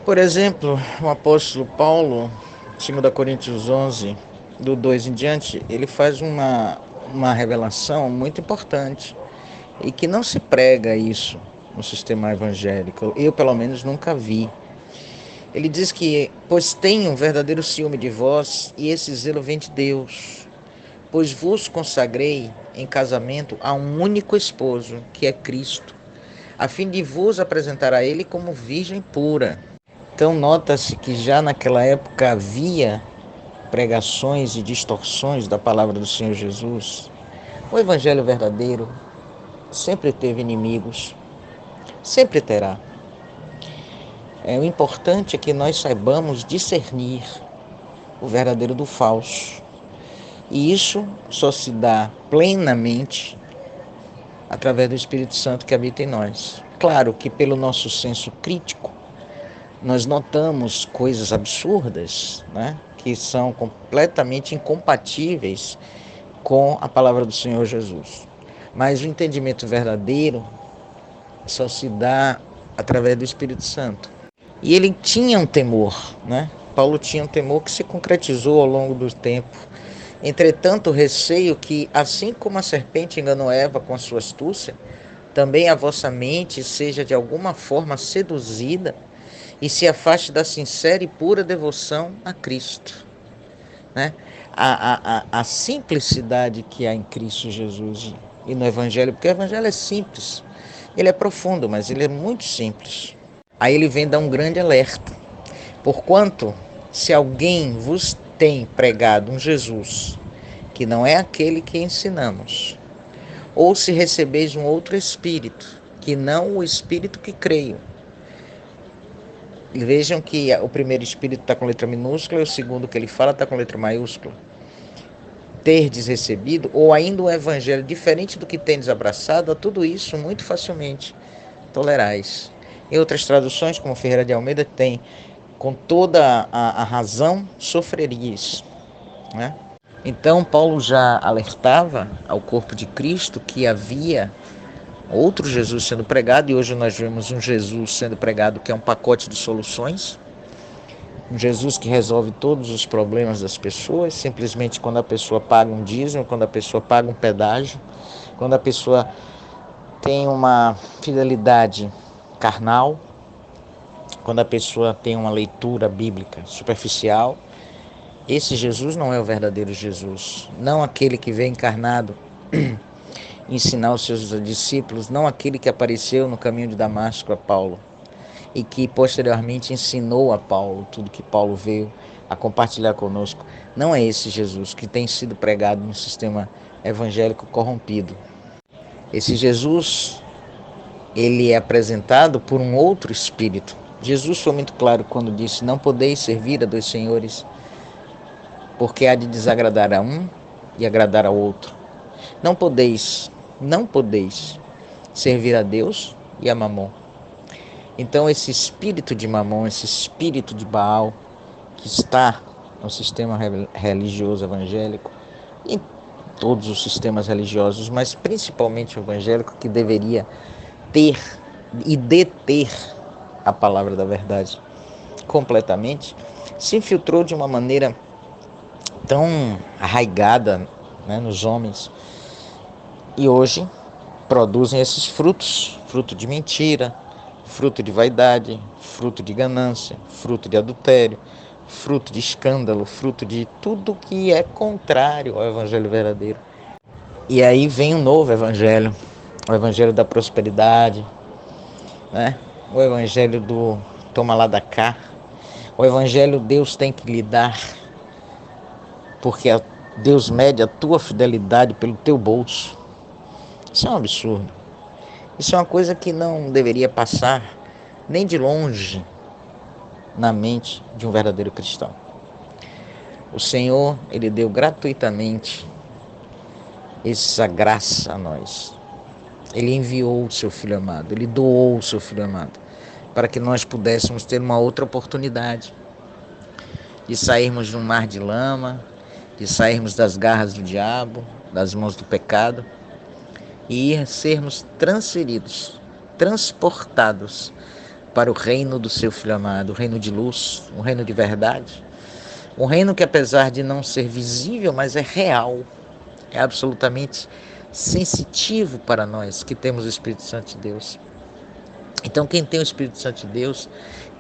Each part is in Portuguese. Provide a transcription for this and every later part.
Por exemplo, o apóstolo Paulo, 2 Coríntios 11, do 2 em diante, ele faz uma revelação muito importante e que não se prega isso no sistema evangélico. Eu, pelo menos, nunca vi. Ele diz que, pois tenho um verdadeiro ciúme de vós, e esse zelo vem de Deus, pois vos consagrei em casamento a um único esposo, que é Cristo, a fim de vos apresentar a ele como virgem pura. Então nota-se que já naquela época havia pregações e distorções da palavra do Senhor Jesus. O evangelho verdadeiro sempre teve inimigos, sempre terá. O importante é que nós saibamos discernir o verdadeiro do falso. E isso só se dá plenamente através do Espírito Santo que habita em nós. Claro que pelo nosso senso crítico, nós notamos coisas absurdas, né, que são completamente incompatíveis com a palavra do Senhor Jesus. Mas o entendimento verdadeiro só se dá através do Espírito Santo. E ele tinha um temor, né? Paulo tinha um temor que se concretizou ao longo do tempo. Entretanto, receio que, assim como a serpente enganou Eva com a sua astúcia, também a vossa mente seja de alguma forma seduzida e se afaste da sincera e pura devoção a Cristo, né? A simplicidade que há em Cristo Jesus e no Evangelho, porque o Evangelho é simples, ele é profundo, mas ele é muito simples. Aí ele vem dar um grande alerta. Porquanto, se alguém vos tem pregado um Jesus que não é aquele que ensinamos, ou se recebeis um outro Espírito, que não o Espírito que creio. Vejam que o primeiro Espírito está com letra minúscula e o segundo que ele fala está com letra maiúscula. Terdes recebido, ou ainda um evangelho diferente do que tendes abraçado, a tudo isso muito facilmente tolerais. Em outras traduções, como Ferreira de Almeida tem, com toda a razão sofreríeis, né? Então Paulo já alertava ao corpo de Cristo que havia outro Jesus sendo pregado, e hoje nós vemos um Jesus sendo pregado que é um pacote de soluções, um Jesus que resolve todos os problemas das pessoas, simplesmente quando a pessoa paga um dízimo, quando a pessoa paga um pedágio, quando a pessoa tem uma fidelidade carnal, quando a pessoa tem uma leitura bíblica superficial. Esse Jesus não é o verdadeiro Jesus, não aquele que veio encarnado ensinar os seus discípulos, não aquele que apareceu no caminho de Damasco a Paulo e que posteriormente ensinou a Paulo tudo que Paulo veio a compartilhar conosco. Não é esse Jesus que tem sido pregado no sistema evangélico corrompido. Esse Jesus, ele é apresentado por um outro espírito. Jesus foi muito claro quando disse: não podeis servir a dois senhores, porque há de desagradar a um e agradar ao outro. Não podeis servir a Deus e a Mamon. Então esse espírito de Mamon, esse espírito de Baal, que está no sistema religioso evangélico, em todos os sistemas religiosos, mas principalmente o evangélico, que deveria ter e deter a palavra da verdade completamente, se infiltrou de uma maneira tão arraigada, né, nos homens, e hoje produzem esses frutos, fruto de mentira, fruto de vaidade, fruto de ganância, fruto de adultério, fruto de escândalo, fruto de tudo que é contrário ao evangelho verdadeiro. E aí vem um novo evangelho, o evangelho da prosperidade, né? O evangelho do toma lá da cá, o evangelho Deus tem que lhe dar, porque Deus mede a tua fidelidade pelo teu bolso. Isso é um absurdo. Isso é uma coisa que não deveria passar nem de longe na mente de um verdadeiro cristão. O Senhor, ele deu gratuitamente essa graça a nós. Ele enviou o seu Filho amado, ele doou o seu Filho amado, para que nós pudéssemos ter uma outra oportunidade de sairmos de um mar de lama, de sairmos das garras do diabo, das mãos do pecado, e sermos transferidos, transportados para o reino do seu Filho amado, o reino de luz, um reino de verdade, um reino que, apesar de não ser visível, mas é real, é absolutamente sensitivo para nós que temos o Espírito Santo de Deus. Então, quem tem o Espírito Santo de Deus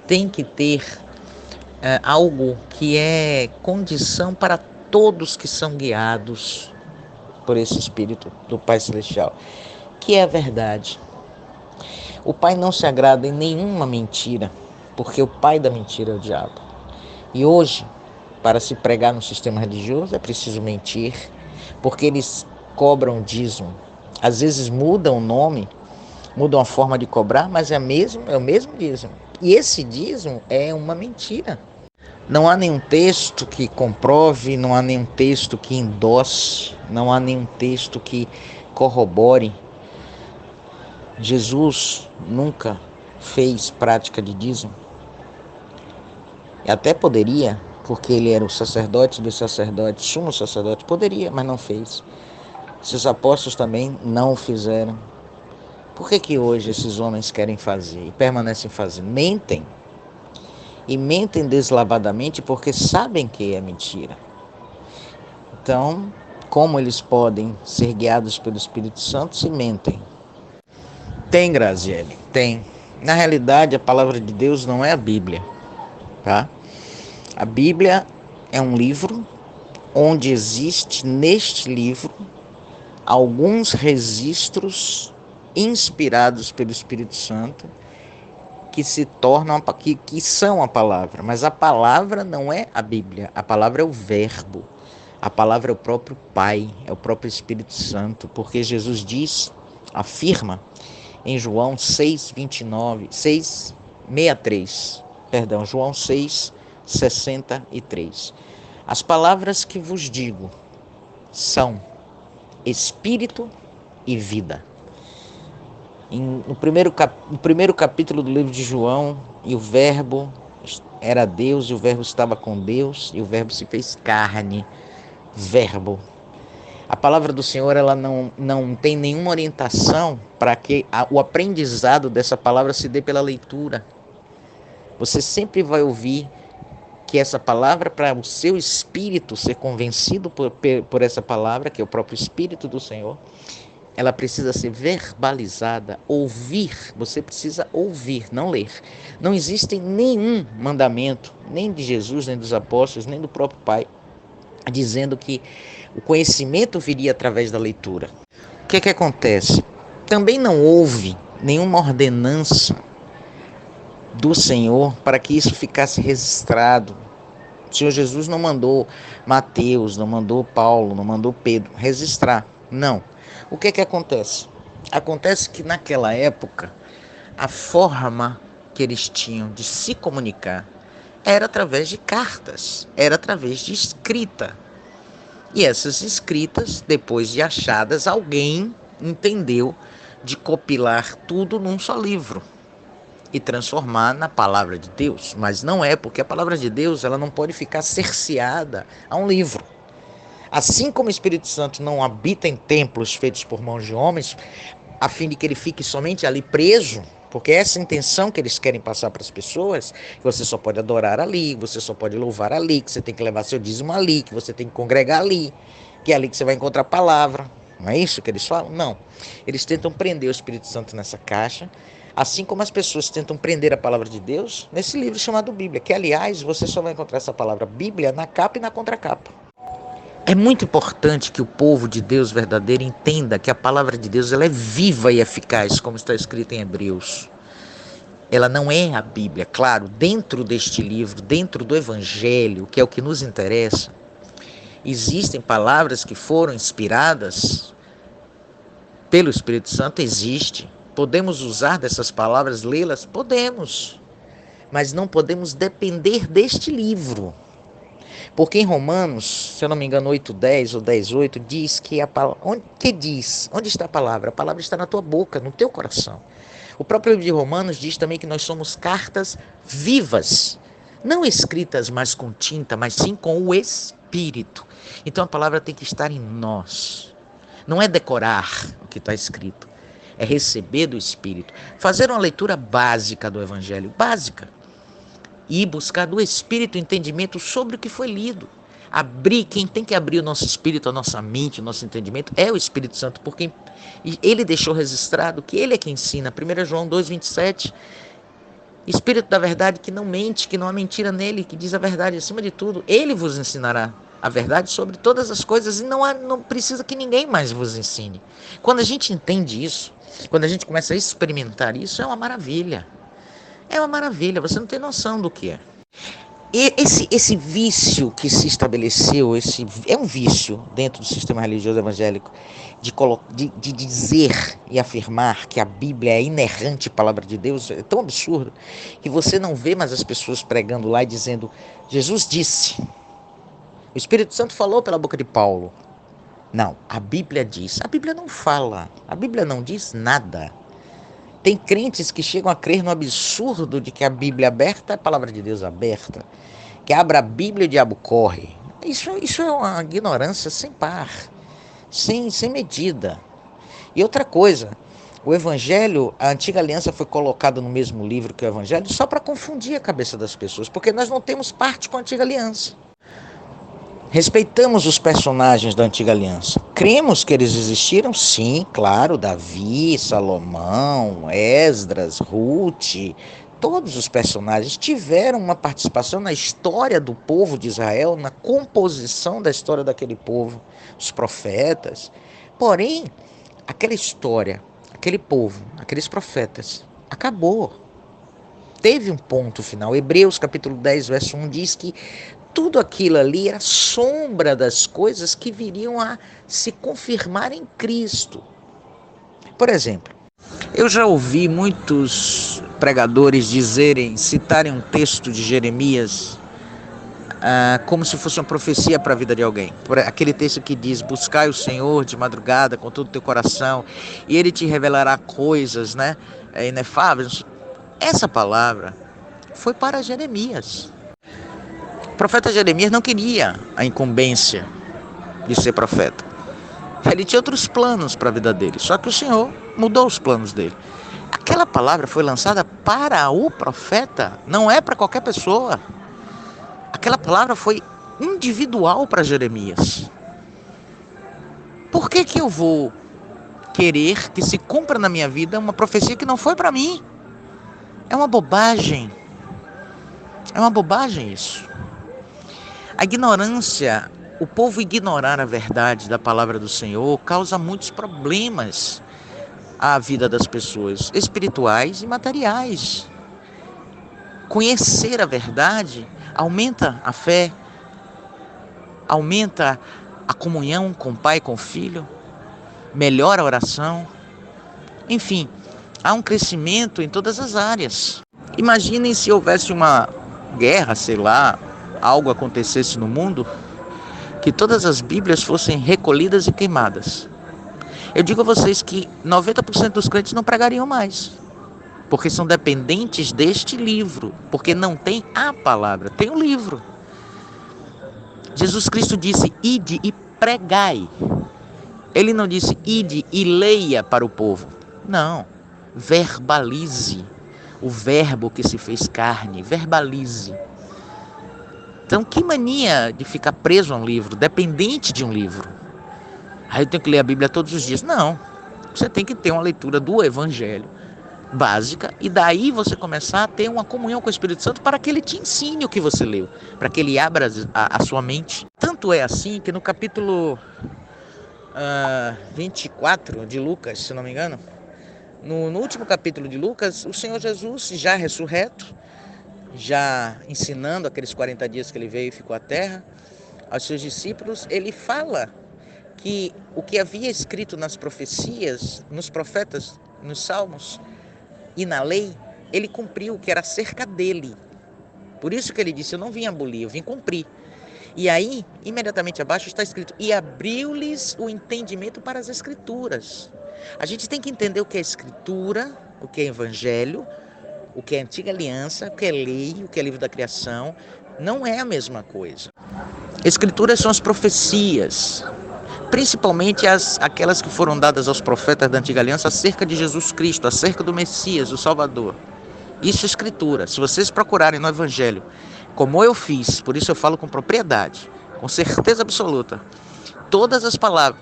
tem que ter algo que é condição para todos que são guiados por esse Espírito do Pai Celestial, que é a verdade. O Pai não se agrada em nenhuma mentira, porque o pai da mentira é o diabo. E hoje, para se pregar no sistema religioso, é preciso mentir, porque eles cobram dízimo. Às vezes mudam o nome, mudam a forma de cobrar, mas é o mesmo dízimo. E esse dízimo é uma mentira. Não há nenhum texto que comprove, não há nenhum texto que endosse, não há nenhum texto que corrobore. Jesus nunca fez prática de dízimo. E até poderia, porque ele era o sacerdote dos sacerdotes, sumo sacerdote, poderia, mas não fez. Seus apóstolos também não o fizeram. Por que hoje esses homens querem fazer e permanecem fazendo? Mentem. E mentem deslavadamente porque sabem que é mentira. Então, como eles podem ser guiados pelo Espírito Santo se mentem? Tem, Graziele, tem. Na realidade, a palavra de Deus não é a Bíblia, tá? A Bíblia é um livro onde existe neste livro alguns registros inspirados pelo Espírito Santo que se tornam, que são a palavra. Mas a palavra não é a Bíblia, a palavra é o verbo. A palavra é o próprio Pai, é o próprio Espírito Santo, porque Jesus afirma em João 6:63. As palavras que vos digo são Espírito e vida. No primeiro capítulo do livro de João, e o verbo era Deus, e o verbo estava com Deus, e o verbo se fez carne, verbo. A palavra do Senhor, ela não tem nenhuma orientação para que o aprendizado dessa palavra se dê pela leitura. Você sempre vai ouvir que essa palavra, para o seu espírito ser convencido por essa palavra, que é o próprio Espírito do Senhor, ela precisa ser verbalizada, ouvir. Você precisa ouvir, não ler. Não existe nenhum mandamento, nem de Jesus, nem dos apóstolos, nem do próprio Pai, dizendo que o conhecimento viria através da leitura. O que acontece? Também não houve nenhuma ordenança do Senhor para que isso ficasse registrado. O Senhor Jesus não mandou Mateus, não mandou Paulo, não mandou Pedro registrar. Não. O que acontece? Acontece que naquela época, a forma que eles tinham de se comunicar era através de cartas, era através de escrita. E essas escritas, depois de achadas, alguém entendeu de compilar tudo num só livro e transformar na palavra de Deus. Mas não é, porque a palavra de Deus ela não pode ficar cerceada a um livro. Assim como o Espírito Santo não habita em templos feitos por mãos de homens, a fim de que ele fique somente ali preso, porque essa é a intenção que eles querem passar para as pessoas, que você só pode adorar ali, você só pode louvar ali, que você tem que levar seu dízimo ali, que você tem que congregar ali, que é ali que você vai encontrar a palavra. Não é isso que eles falam? Não. Eles tentam prender o Espírito Santo nessa caixa, assim como as pessoas tentam prender a palavra de Deus nesse livro chamado Bíblia, que, aliás, você só vai encontrar essa palavra Bíblia na capa e na contracapa. É muito importante que o povo de Deus verdadeiro entenda que a palavra de Deus ela é viva e eficaz, como está escrito em Hebreus. Ela não é a Bíblia. Claro, dentro deste livro, dentro do Evangelho, que é o que nos interessa, existem palavras que foram inspiradas pelo Espírito Santo, existe. Podemos usar dessas palavras, lê-las? Podemos. Mas não podemos depender deste livro. Porque em Romanos, se eu não me engano, 8:10 ou 10:8, diz que a palavra... Onde está a palavra? A palavra está na tua boca, no teu coração. O próprio livro de Romanos diz também que nós somos cartas vivas, não escritas mais com tinta, mas sim com o Espírito. Então a palavra tem que estar em nós. Não é decorar o que está escrito, é receber do Espírito. Fazer uma leitura básica do Evangelho, básica. E buscar do Espírito entendimento sobre o que foi lido. Quem tem que abrir o nosso espírito, a nossa mente, o nosso entendimento é o Espírito Santo, porque ele deixou registrado que ele é quem ensina. 1 João 2,27, Espírito da verdade que não mente, que não há mentira nele, que diz a verdade acima de tudo, ele vos ensinará a verdade sobre todas as coisas e não precisa que ninguém mais vos ensine. Quando a gente entende isso, quando a gente começa a experimentar isso, é uma maravilha. É uma maravilha, você não tem noção do que é. E esse vício que se estabeleceu, é um vício dentro do sistema religioso evangélico de dizer e afirmar que a Bíblia é a inerrante palavra de Deus. É tão absurdo que você não vê mais as pessoas pregando lá e dizendo: Jesus disse, o Espírito Santo falou pela boca de Paulo. Não, a Bíblia diz. A Bíblia não fala, a Bíblia não diz nada. Tem crentes que chegam a crer no absurdo de que a Bíblia aberta é a palavra de Deus aberta. Que abra a Bíblia e o diabo corre. Isso é uma ignorância sem par, sem medida. E outra coisa, o Evangelho, a Antiga Aliança foi colocada no mesmo livro que o Evangelho só para confundir a cabeça das pessoas, porque nós não temos parte com a Antiga Aliança. Respeitamos os personagens da Antiga Aliança. Cremos que eles existiram? Sim, claro. Davi, Salomão, Esdras, Ruth, todos os personagens tiveram uma participação na história do povo de Israel, na composição da história daquele povo, os profetas. Porém, aquela história, aquele povo, aqueles profetas, acabou. Teve um ponto final. Hebreus capítulo 10, verso 1 diz que tudo aquilo ali era sombra das coisas que viriam a se confirmar em Cristo. Por exemplo, eu já ouvi muitos pregadores citarem um texto de Jeremias como se fosse uma profecia para a vida de alguém. Aquele texto que diz: buscai o Senhor de madrugada com todo o teu coração e Ele te revelará coisas, inefáveis. Essa palavra foi para Jeremias. O profeta Jeremias não queria a incumbência de ser profeta. Ele tinha outros planos para a vida dele, só que o Senhor mudou os planos dele. Aquela palavra foi lançada para o profeta, não é para qualquer pessoa. Aquela palavra foi individual para Jeremias. Por que eu vou querer que se cumpra na minha vida uma profecia que não foi para mim? É uma bobagem. É uma bobagem isso. A ignorância, o povo ignorar a verdade da palavra do Senhor causa muitos problemas à vida das pessoas, espirituais e materiais. Conhecer a verdade aumenta a fé, aumenta a comunhão com o Pai e com o Filho, melhora a oração. Enfim, há um crescimento em todas as áreas. Imaginem se houvesse uma guerra, algo acontecesse no mundo, que todas as Bíblias fossem recolhidas e queimadas. Eu digo a vocês que 90% dos crentes não pregariam mais, porque são dependentes deste livro, porque não tem a palavra, tem o livro. Jesus Cristo disse: ide e pregai. Ele não disse: ide e leia para o povo. Não, verbalize. O verbo que se fez carne, verbalize. Então, que mania de ficar preso a um livro, dependente de um livro. Aí eu tenho que ler a Bíblia todos os dias. Não, você tem que ter uma leitura do Evangelho básica e daí você começar a ter uma comunhão com o Espírito Santo para que ele te ensine o que você leu, para que ele abra a sua mente. Tanto é assim que no capítulo 24 de Lucas, se não me engano, no último capítulo de Lucas, o Senhor Jesus, já ressurreto, já ensinando aqueles 40 dias que ele veio e ficou à terra, aos seus discípulos, ele fala que o que havia escrito nas profecias, nos profetas, nos salmos e na lei, ele cumpriu, que era acerca dele. Por isso que ele disse: eu não vim abolir, eu vim cumprir. E aí, imediatamente abaixo está escrito: e abriu-lhes o entendimento para as Escrituras. A gente tem que entender o que é Escritura, o que é Evangelho, o que é Antiga Aliança, o que é lei, o que é livro da criação. Não é a mesma coisa. Escrituras são as profecias. principalmente aquelas que foram dadas aos profetas da Antiga Aliança acerca de Jesus Cristo, acerca do Messias, o Salvador. Isso é Escritura. Se vocês procurarem no Evangelho, como eu fiz, por isso eu falo com propriedade, com certeza absoluta, todas as palavras,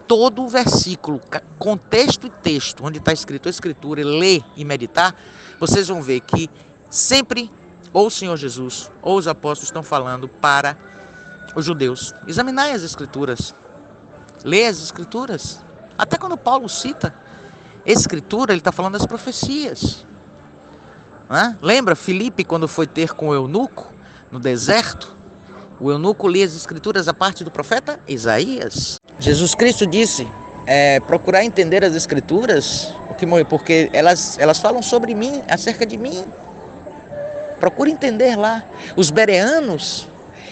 todo o versículo, contexto e texto, onde está escrito a Escritura, e ler e meditar, vocês vão ver que sempre ou o Senhor Jesus ou os apóstolos estão falando para os judeus. Examinai as Escrituras, lê as Escrituras. Até quando Paulo cita Escritura, ele está falando das profecias. Lembra Filipe quando foi ter com o eunuco no deserto? O eunuco lia as Escrituras a parte do profeta Isaías. Jesus Cristo disse, procurar entender as Escrituras, porque elas falam sobre mim, acerca de mim. Procure entender lá. Os bereanos,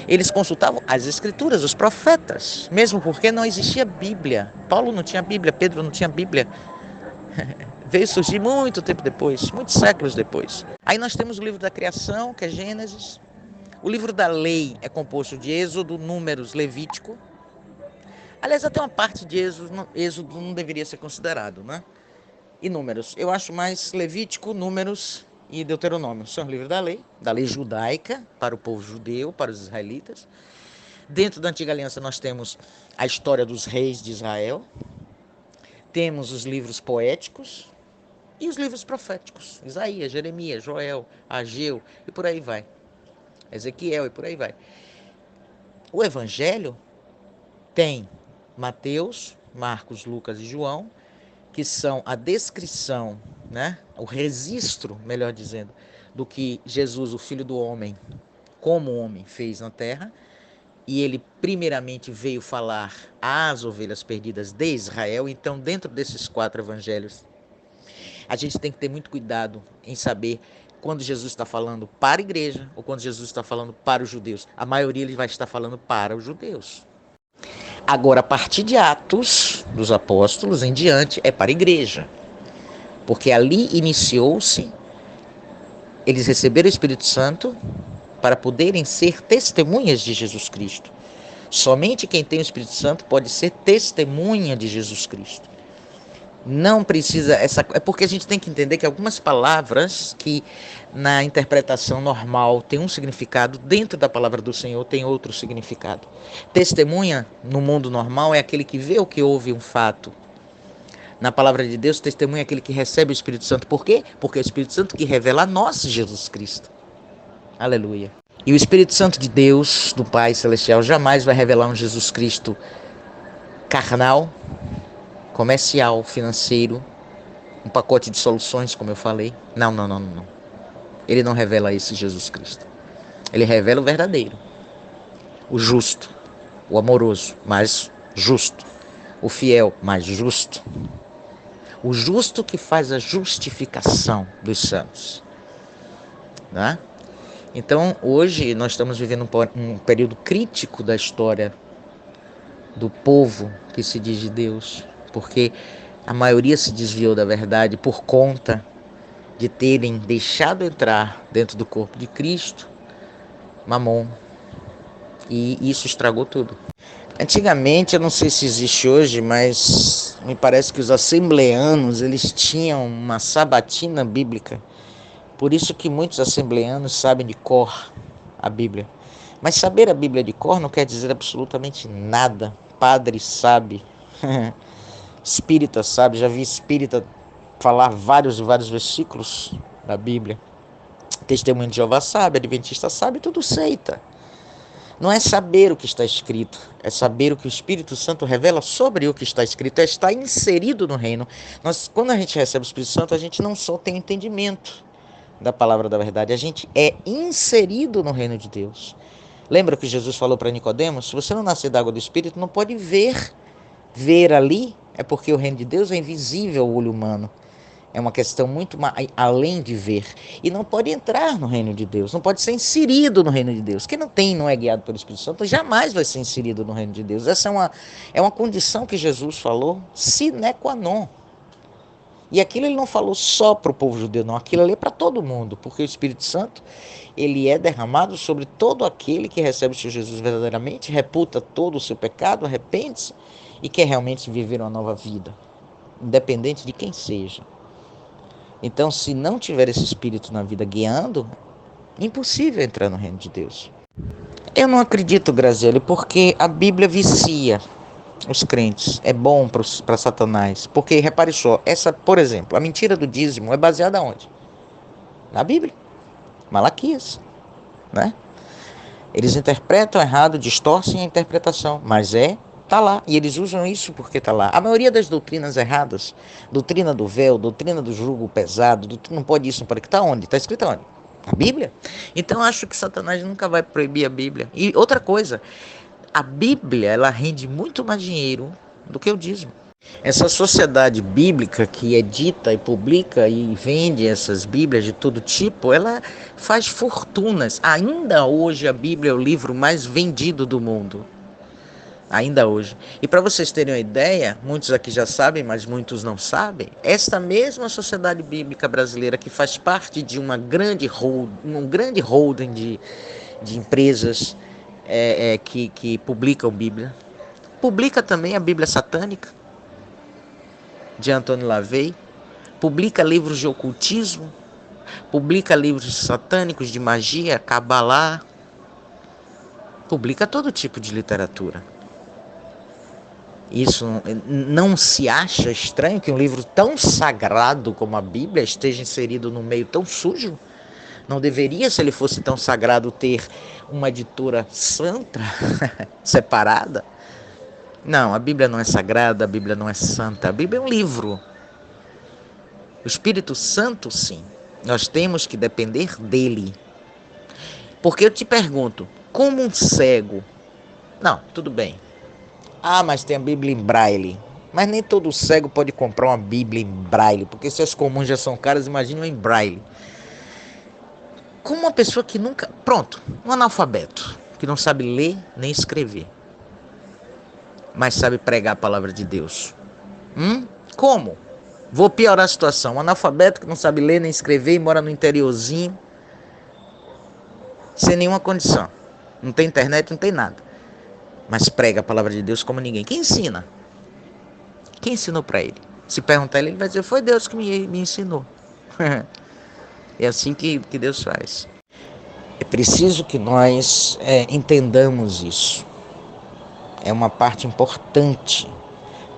eles consultavam as Escrituras, os profetas, mesmo porque não existia Bíblia. Paulo não tinha Bíblia, Pedro não tinha Bíblia. Veio surgir muito tempo depois, muitos séculos depois. Aí nós temos o livro da criação, que é Gênesis. O livro da lei é composto de Êxodo, Números, Levítico. Aliás, até uma parte de Êxodo não deveria ser considerado, né? E Números. Eu acho mais Levítico, Números e Deuteronômio. São o livro da lei judaica, para o povo judeu, para os israelitas. Dentro da Antiga Aliança nós temos a história dos reis de Israel. Temos os livros poéticos e os livros proféticos. Isaías, Jeremias, Joel, Ageu e por aí vai. Ezequiel e por aí vai. O Evangelho tem Mateus, Marcos, Lucas e João, que são a descrição, o registro, melhor dizendo, do que Jesus, o Filho do Homem, como homem, fez na terra. E ele primeiramente veio falar às ovelhas perdidas de Israel. Então, dentro desses 4 evangelhos, a gente tem que ter muito cuidado em saber quando Jesus está falando para a igreja ou quando Jesus está falando para os judeus. A maioria ele vai estar falando para os judeus. Agora, a partir de Atos dos Apóstolos em diante, é para a igreja. Porque ali iniciou-se, eles receberam o Espírito Santo para poderem ser testemunhas de Jesus Cristo. Somente quem tem o Espírito Santo pode ser testemunha de Jesus Cristo. Não precisa, é porque a gente tem que entender que algumas palavras que na interpretação normal tem um significado, dentro da palavra do Senhor tem outro significado. Testemunha no mundo normal é aquele que vê ou que ouve um fato. Na palavra de Deus, testemunha é aquele que recebe o Espírito Santo. Por quê? Porque é o Espírito Santo que revela a nós Jesus Cristo. Aleluia. E o Espírito Santo de Deus, do Pai Celestial, jamais vai revelar um Jesus Cristo carnal, comercial, financeiro, um pacote de soluções, como eu falei. Não. Ele não revela esse Jesus Cristo. Ele revela o verdadeiro, o justo, o amoroso, mas justo, o fiel, mas justo, o justo que faz a justificação dos santos. Então, hoje nós estamos vivendo um período crítico da história do povo que se diz de Deus, porque a maioria se desviou da verdade por conta de terem deixado entrar dentro do corpo de Cristo Mamon, e isso estragou tudo. Antigamente, eu não sei se existe hoje, mas me parece que os assembleanos, eles tinham uma sabatina bíblica. Por isso que muitos assembleanos sabem de cor a Bíblia. Mas saber a Bíblia de cor não quer dizer absolutamente nada. Padre sabe, espírita sabe, já vi espírita falar vários e vários versículos da Bíblia. Testemunho de Jeová sabe, adventista sabe, tudo seita. Não é saber o que está escrito, é saber o que o Espírito Santo revela sobre o que está escrito, é estar inserido no reino. Quando a gente recebe o Espírito Santo, a gente não só tem entendimento da palavra da verdade, a gente é inserido no reino de Deus. Lembra que Jesus falou para Nicodemos? Se você não nascer da água do Espírito, não pode ver. Ver ali é porque o reino de Deus é invisível ao olho humano. É uma questão muito além de ver. E não pode entrar no reino de Deus, não pode ser inserido no reino de Deus. Quem não é guiado pelo Espírito Santo, jamais vai ser inserido no reino de Deus. Essa é uma condição que Jesus falou, sine qua non. E aquilo ele não falou só para o povo judeu, não. Aquilo ali é para todo mundo, porque o Espírito Santo, ele é derramado sobre todo aquele que recebe o Senhor Jesus verdadeiramente, reputa todo o seu pecado, arrepende-se e quer realmente viver uma nova vida, independente de quem seja. Então, se não tiver esse Espírito na vida guiando, impossível entrar no reino de Deus. Eu não acredito, Graziele, porque a Bíblia vicia os crentes. É bom para Satanás. Porque, repare só, por exemplo, a mentira do dízimo é baseada onde? Na Bíblia. Malaquias, né? Eles interpretam errado, distorcem a interpretação, mas tá lá. E eles usam isso porque tá lá. A maioria das doutrinas erradas, doutrina do véu, doutrina do jugo pesado, não pode isso, não pode. Tá onde? Tá escrito onde? Na Bíblia. Então acho que Satanás nunca vai proibir a Bíblia. E outra coisa, a Bíblia, ela rende muito mais dinheiro do que o dízimo. Essa sociedade bíblica que edita e publica e vende essas Bíblias de todo tipo, ela faz fortunas. Ainda hoje a Bíblia é o livro mais vendido do mundo. Ainda hoje. E para vocês terem uma ideia, muitos aqui já sabem, mas muitos não sabem, esta mesma sociedade bíblica brasileira que faz parte de um grande holding de empresas que publicam Bíblia, publica também a Bíblia satânica de Antônio LaVey, publica livros de ocultismo, publica livros satânicos de magia, cabalá, publica todo tipo de literatura. Isso não se acha estranho que um livro tão sagrado como a Bíblia esteja inserido num meio tão sujo? Não deveria, se ele fosse tão sagrado, ter uma editora santa, separada? Não, a Bíblia não é sagrada, a Bíblia não é santa, a Bíblia é um livro. O Espírito Santo, sim, nós temos que depender dele. Porque eu te pergunto, como um cego... Não, tudo bem. Mas tem a Bíblia em braille. Mas nem todo cego pode comprar uma Bíblia em braille, porque se as comuns já são caras, imagine uma em braille. Como uma pessoa que nunca... Pronto, um analfabeto, que não sabe ler nem escrever, mas sabe pregar a palavra de Deus. Como? Vou piorar a situação. Um analfabeto que não sabe ler nem escrever e mora no interiorzinho, sem nenhuma condição. Não tem internet, não tem nada. Mas prega a palavra de Deus como ninguém. Quem ensina? Quem ensinou para ele? Se perguntar ele vai dizer, foi Deus que me ensinou. É assim que Deus faz. É preciso que nós entendamos isso. É uma parte importante.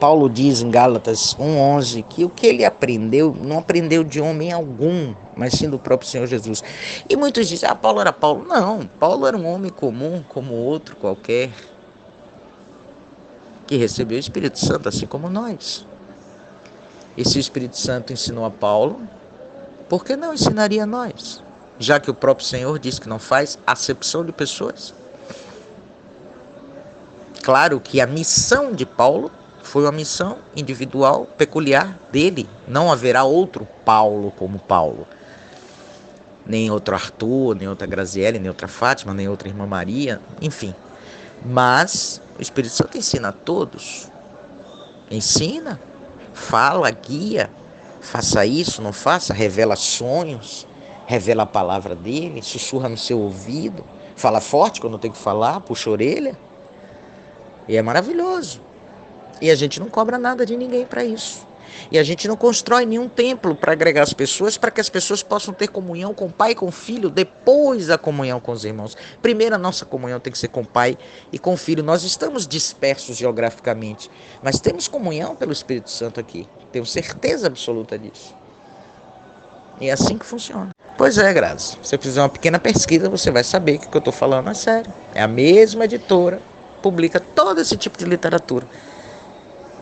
Paulo diz em Gálatas 1:11 que o que ele aprendeu, não aprendeu de homem algum, mas sim do próprio Senhor Jesus. E muitos dizem, Paulo era Paulo. Não, Paulo era um homem comum, como outro qualquer, que recebeu o Espírito Santo, assim como nós. E se o Espírito Santo ensinou a Paulo, por que não ensinaria a nós? Já que o próprio Senhor diz que não faz acepção de pessoas. Claro que a missão de Paulo foi uma missão individual, peculiar dele. Não haverá outro Paulo como Paulo. Nem outro Arthur, nem outra Graziele, nem outra Fátima, nem outra irmã Maria, enfim. Mas o Espírito Santo ensina a todos. Ensina, fala, guia, faça isso, não faça, revela sonhos, revela a palavra dele, sussurra no seu ouvido, fala forte quando tem que falar, puxa a orelha. E é maravilhoso. E a gente não cobra nada de ninguém para isso. E a gente não constrói nenhum templo para agregar as pessoas, para que as pessoas possam ter comunhão com o Pai e com o Filho, depois a comunhão com os irmãos. Primeiro a nossa comunhão tem que ser com o Pai e com o Filho. Nós estamos dispersos geograficamente, mas temos comunhão pelo Espírito Santo aqui. Tenho certeza absoluta disso. E é assim que funciona. Pois é, Grazi. Se você fizer uma pequena pesquisa, você vai saber que o que eu estou falando é sério. É a mesma editora, publica todo esse tipo de literatura.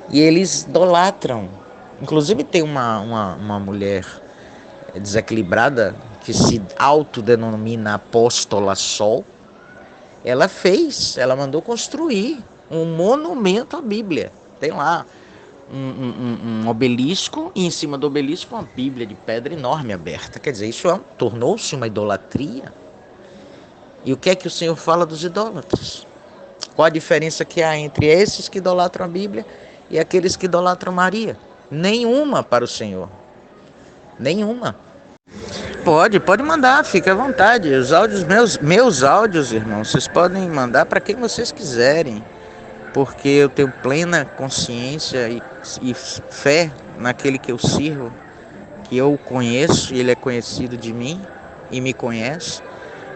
E eles idolatram. Inclusive tem uma mulher desequilibrada que se autodenomina Apóstola Sol. Ela mandou construir um monumento à Bíblia. Tem lá um obelisco e em cima do obelisco uma Bíblia de pedra enorme aberta. Quer dizer, isso tornou-se uma idolatria. E o que é que o Senhor fala dos idólatras? Qual a diferença que há entre esses que idolatram a Bíblia e aqueles que idolatram Maria? Nenhuma para o Senhor. Nenhuma. Pode mandar, fica à vontade. Os áudios, meus áudios, irmão, vocês podem mandar para quem vocês quiserem, porque eu tenho plena consciência e fé naquele que eu sirvo, que eu conheço, e ele é conhecido de mim e me conhece.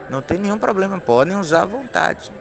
Não tem nenhum problema, podem usar à vontade.